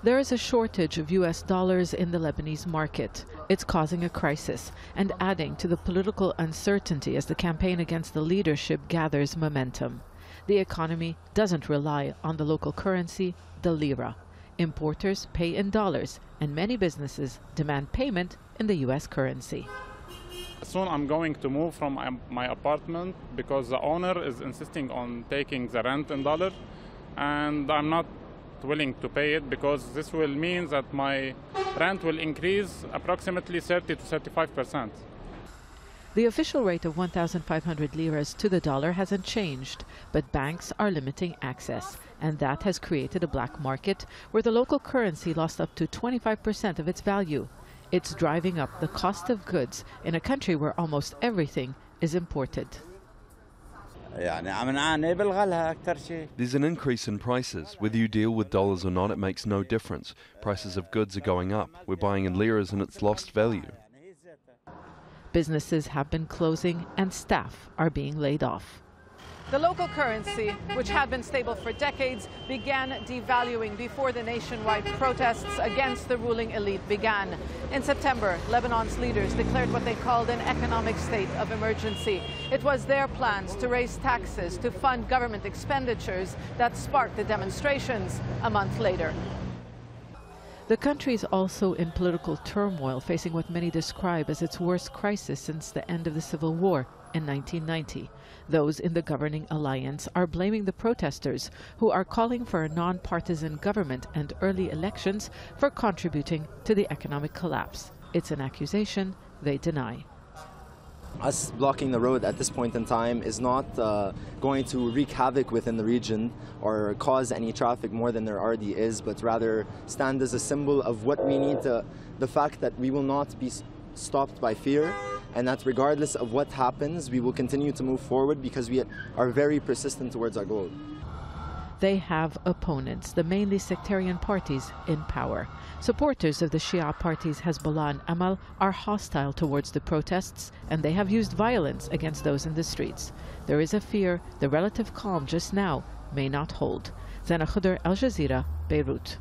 There is a shortage of US dollars in the Lebanese market. It's causing a crisis and adding to the political uncertainty as the campaign against the leadership gathers momentum. The economy doesn't rely on the local currency, the lira. Importers pay in dollars, and many businesses demand payment in the US currency. Soon I'm going to move from my apartment because the owner is insisting on taking the rent in dollar, and I'm not willing to pay it because this will mean that my rent will increase approximately 30 to 35%. The official rate of 1,500 liras to the dollar hasn't changed, but banks are limiting access, and that has created a black market where the local currency lost up to 25% of its value. It's driving up the cost of goods in a country where almost everything is imported. There's an increase in prices. Whether you deal with dollars or not, it makes no difference. Prices of goods are going up. We're buying in liras and it's lost value. Businesses have been closing and staff are being laid off. The local currency, which had been stable for decades, began devaluing before the nationwide protests against the ruling elite began. In September, Lebanon's leaders declared what they called an economic state of emergency. It was their plans to raise taxes to fund government expenditures that sparked the demonstrations a month later. The country is also in political turmoil, facing what many describe as its worst crisis since the end of the Civil War in 1990. Those in the governing alliance are blaming the protesters, who are calling for a non-partisan government and early elections, for contributing to the economic collapse. It's an accusation they deny. Us blocking the road at this point in time is not going to wreak havoc within the region or cause any traffic more than there already is, but rather stand as a symbol of what we need to, the fact that we will not be stopped by fear, and that regardless of what happens, we will continue to move forward because we are very persistent towards our goal. They have opponents, the mainly sectarian parties in power. Supporters of the Shia parties Hezbollah and Amal are hostile towards the protests, and they have used violence against those in the streets. There is a fear the relative calm just now may not hold. Zeina, Khodr, Jazeera, Beirut.